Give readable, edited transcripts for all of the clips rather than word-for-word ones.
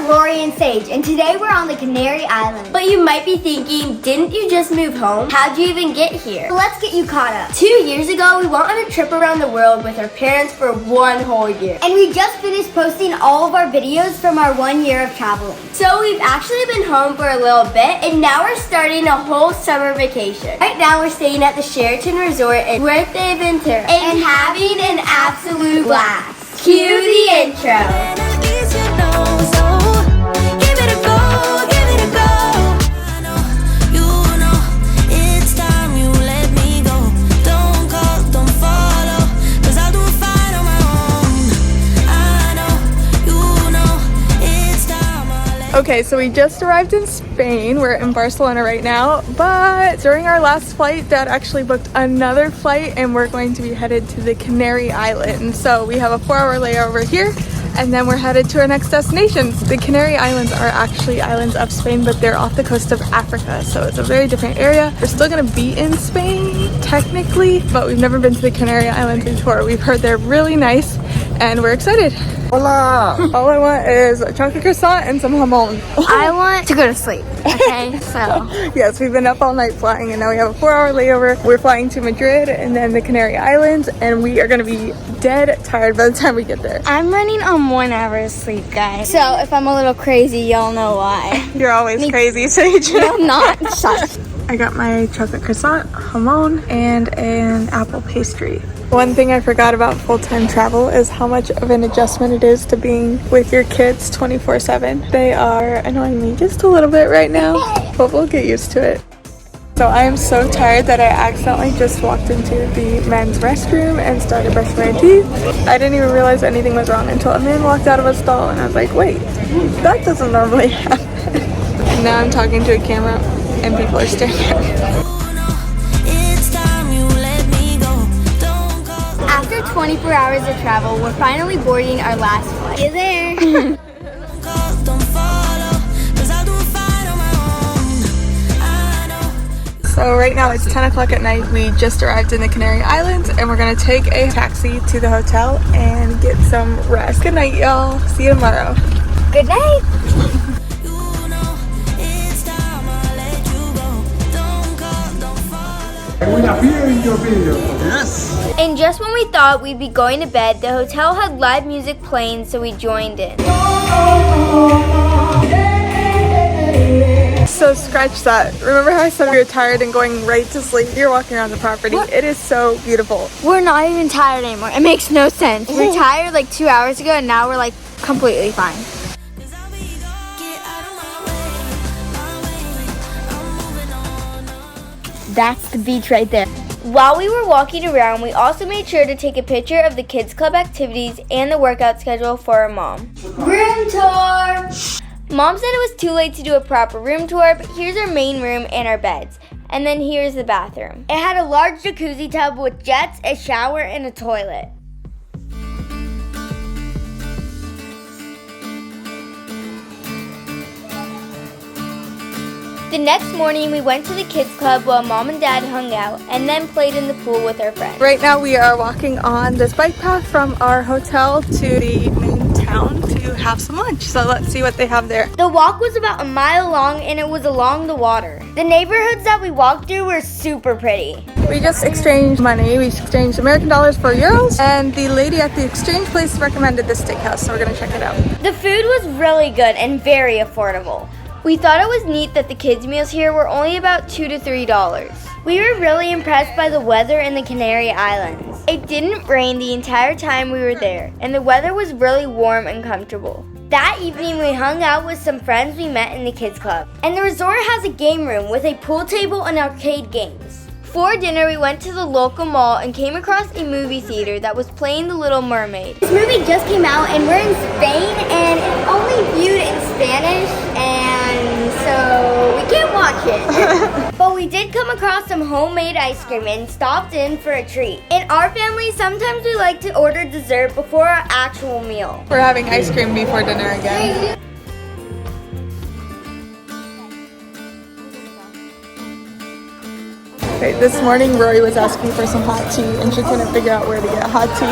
Rory and Sage, and today we're on the Canary Islands. But you might be thinking, didn't you just move home? How'd you even get here? So let's get you caught up. 2 years ago, we went on a trip around the world with our parents for 1 whole year. And we just finished posting all of our videos from our 1 year of traveling. So we've actually been home for a little bit, and now we're starting a whole summer vacation. Right now, we're staying at the Sheraton Resort in FuerteVentura and having an absolute blast. Cue the intro. Okay, so we just arrived in Spain. We're in Barcelona right now, but during our last flight, Dad actually booked another flight and we're going to be headed to the Canary Islands. So we have a 4-hour layover here and then we're headed to our next destinations. The Canary Islands are actually islands of Spain, but they're off the coast of Africa, so it's a very different area. We're still gonna be in Spain, technically, but we've never been to the Canary Islands before. We've heard they're really nice and we're excited. Hola! All I want is a chocolate croissant and some jamon. I want to go to sleep, okay? So yes, we've been up all night flying and now we have a 4-hour layover. We're flying to Madrid and then the Canary Islands, and we are gonna be dead tired by the time we get there. I'm running on 1 hour of sleep, guys. So if I'm a little crazy, y'all know why. You're always crazy, Sage. No, I'm not. Shut. I got my chocolate croissant, jamon, and an apple pastry. One thing I forgot about full-time travel is how much of an adjustment it is to being with your kids 24/7. They are annoying me just a little bit right now, but we'll get used to it. So I am so tired that I accidentally just walked into the men's restroom and started brushing my teeth. I didn't even realize anything was wrong until a man walked out of a stall and I was like, wait, that doesn't normally happen. And now I'm talking to a camera and people are staring at me. After 24 hours of travel, we're finally boarding our last flight. You there? So right now it's 10 o'clock at night. We just arrived in the Canary Islands and we're gonna take a taxi to the hotel and get some rest. Good night, y'all. See you tomorrow. Good night. Yes! And just when we thought we'd be going to bed, the hotel had live music playing, so we joined in. So scratch that. Remember how I said we were tired and going right to sleep? You're walking around the property. What? It is so beautiful. We're not even tired anymore. It makes no sense. We were tired like 2 hours ago, and now we're like completely fine. That's the beach right there. While we were walking around, we also made sure to take a picture of the kids club activities and the workout schedule for our mom. Room tour! Mom said it was too late to do a proper room tour, but here's our main room and our beds. And then here's the bathroom. It had a large jacuzzi tub with jets, a shower, and a toilet. The next morning, we went to the kids club while Mom and Dad hung out and then played in the pool with our friends. Right now we are walking on this bike path from our hotel to the main town to have some lunch. So let's see what they have there. The walk was about a mile long and it was along the water. The neighborhoods that we walked through were super pretty. We just exchanged money. We exchanged American dollars for euros, and the lady at the exchange place recommended this steakhouse, so we're gonna check it out. The food was really good and very affordable. We thought it was neat that the kids' meals here were only about $2 to $3. We were really impressed by the weather in the Canary Islands. It didn't rain the entire time we were there, and the weather was really warm and comfortable. That evening, we hung out with some friends we met in the kids club. And the resort has a game room with a pool table and arcade games. For dinner, we went to the local mall and came across a movie theater that was playing The Little Mermaid. This movie just came out and we're in Spain and it's only viewed in Spanish, and so we can't watch it. But we did come across some homemade ice cream and stopped in for a treat. In our family, sometimes we like to order dessert before our actual meal. We're having ice cream before dinner again. Okay, this morning Rory was asking for some hot tea and she couldn't figure out where to get hot tea.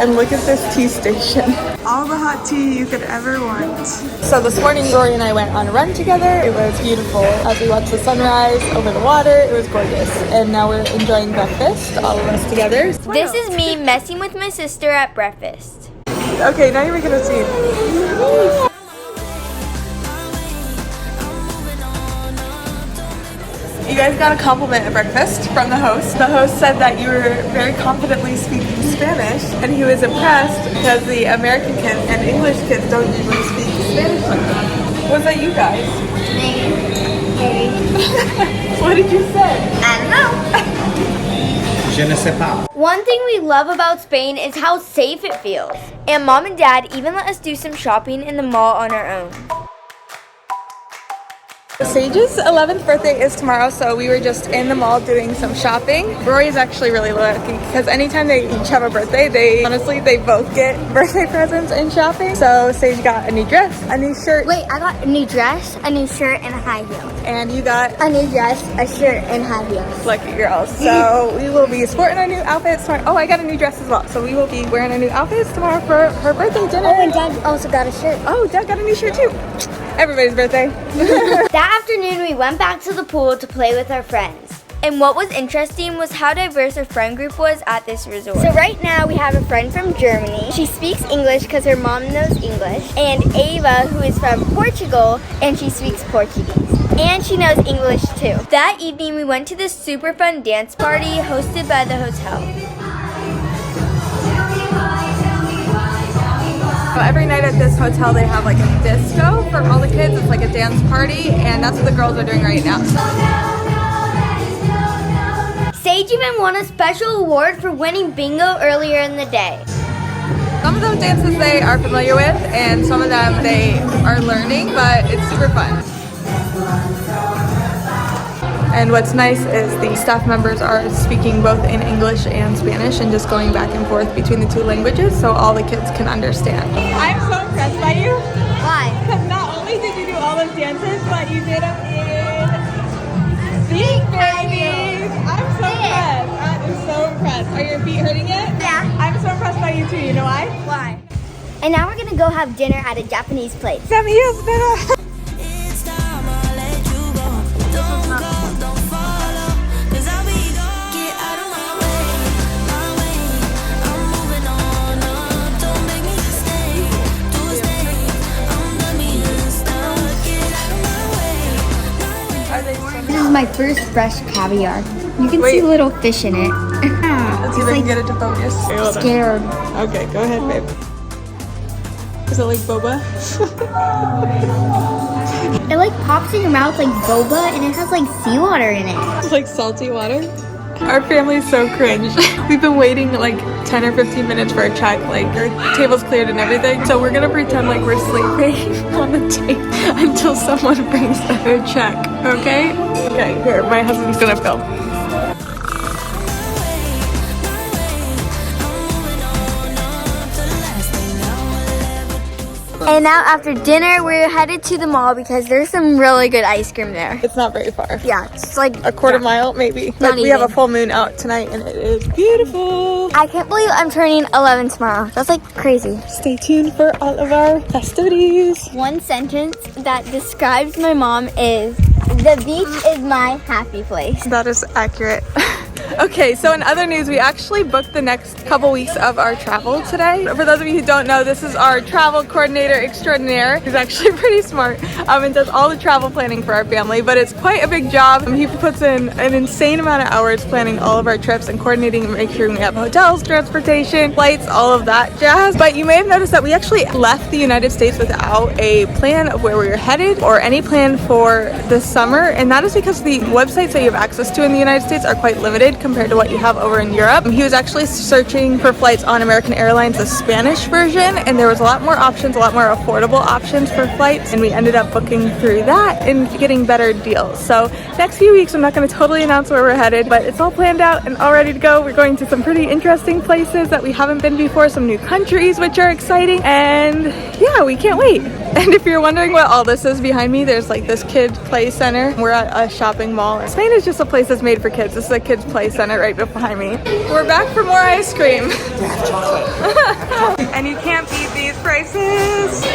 And look at this tea station. All the hot tea you could ever want. So this morning Rory and I went on a run together. It was beautiful. As we watched the sunrise over the water, it was gorgeous. And now we're enjoying breakfast, all of us together. This is me messing with my sister at breakfast. Okay, now you're making a scene. You guys got a compliment at breakfast from the host. The host said that you were very confidently speaking Spanish, and he was impressed because the American kids and English kids don't usually speak Spanish like that. Was that you guys? Maybe. What did you say? I don't know. Je ne sais pas. One thing we love about Spain is how safe it feels. And Mom and Dad even let us do some shopping in the mall on our own. Sage's 11th birthday is tomorrow, so we were just in the mall doing some shopping. Rory's actually really lucky because anytime they each have a birthday, they both get birthday presents and shopping. So Sage got a new dress, a new shirt. Wait, I got a new dress, a new shirt, and a high heel. And you got A new dress, a shirt, and high heels. lucky girls. So we will be sporting our new outfits tomorrow. Oh, I got a new dress as well. So we will be wearing our new outfits tomorrow for her birthday dinner. Oh, and Dad also got a shirt. Oh, Dad got a new shirt too. Everybody's birthday. That afternoon, we went back to the pool to play with our friends. And what was interesting was how diverse our friend group was at this resort. So right now, we have a friend from Germany. She speaks English because her mom knows English. And Ava, who is from Portugal, and she speaks Portuguese. And she knows English too. That evening, we went to this super fun dance party hosted by the hotel. So every night at this hotel they have like a disco for all the kids. It's like a dance party, and that's what the girls are doing right now. Sage even won a special award for winning bingo earlier in the day. Some of those dances they are familiar with, and some of them they are learning, but it's super fun. And what's nice is the staff members are speaking both in English and Spanish and just going back and forth between the two languages so all the kids can understand. I'm so impressed by you. Why? Because not only did you do all those dances, but you did them in Speak Baby. I'm so impressed. That is so impressed. Are your feet hurting yet? Yeah. I'm so impressed by you too. You know why? Why? And now we're gonna go have dinner at a Japanese place. This is my first fresh caviar. You can see little fish in it. Let's see if I can get it to focus. Scared. Okay, go ahead, babe. Is it like boba? It like pops in your mouth like boba, and it has like seawater in it. It's like salty water. Our family's so cringe. We've been waiting like 10 or 15 minutes for a check. Like our table's cleared and everything. So we're gonna pretend like we're sleeping on the tape until someone brings their check. Okay? Okay, here, my husband's gonna film. And now after dinner, we're headed to the mall because there's some really good ice cream there. It's not very far. Yeah, it's like A quarter mile, maybe. Like we have a full moon out tonight and it is beautiful. I can't believe I'm turning 11 tomorrow. That's like crazy. Stay tuned for all of our festivities. One sentence that describes my mom is, "The beach is my happy place." That is accurate. Okay, so in other news, we actually booked the next couple weeks of our travel today. For those of you who don't know, this is our travel coordinator extraordinaire. He's actually pretty smart and does all the travel planning for our family, but it's quite a big job. He puts in an insane amount of hours planning all of our trips and coordinating and making sure we have hotels, transportation, flights, all of that jazz. But you may have noticed that we actually left the United States without a plan of where we were headed or any plan for the summer, and that is because the websites that you have access to in the United States are quite limited compared to what you have over in Europe. He was actually searching for flights on American Airlines, the Spanish version, and there was a lot more options, a lot more affordable options for flights, and we ended up booking through that and getting better deals. So next few weeks, I'm not going to totally announce where we're headed, but it's all planned out and all ready to go. We're going to some pretty interesting places that we haven't been before, some new countries, which are exciting, and yeah, we can't wait. And if you're wondering what all this is behind me, there's like this kid play center. We're at a shopping mall. Spain is just a place that's made for kids. This is a kids play center right behind me. We're back for more ice cream. And you can't beat these prices.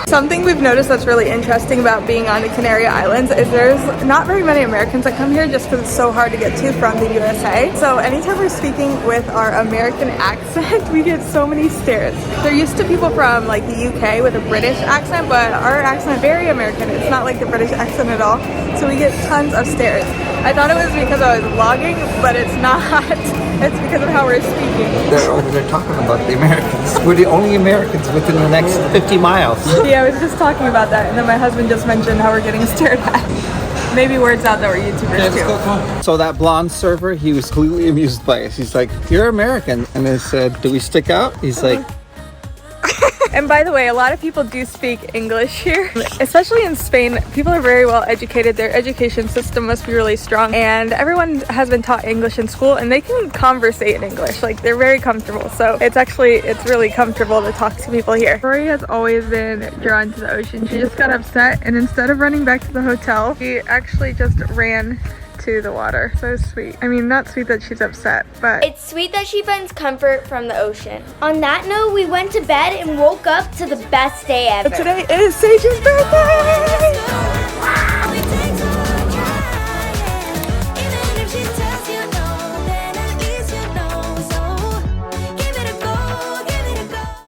Something we've noticed that's really interesting about being on the Canary Islands is there's not very many Americans that come here just because it's so hard to get to from the USA. So anytime we're speaking with our American accent, we get so many stares. They're used to people from like the UK with a British accent, but our accent is very American. It's not like the British accent at all. So we get tons of stares. I thought it was because I was vlogging, but it's not. It's because of how we're speaking. They're over there talking about the Americans. We're the only Americans within the next 50 miles. Yeah, I was just talking about that, and then my husband just mentioned how we're getting stared at. Maybe words out that we're YouTubers too. So that blonde server, he was completely amused by us. He's like, "You're American," and I said, "Do we stick out?" He's like. And by the way, a lot of people do speak English here, especially in Spain. People are very well educated. Their education system must be really strong, and everyone has been taught English in school, and they can conversate in English. Like, they're very comfortable. So it's really comfortable to talk to people here. Rory has always been drawn to the ocean. She just got upset, and instead of running back to the hotel, she actually just ran to the water. So sweet. I mean, not sweet that she's upset, but It's sweet that she finds comfort from the ocean. On that note, we went to bed and woke up to the best day ever. today is Sage's birthday!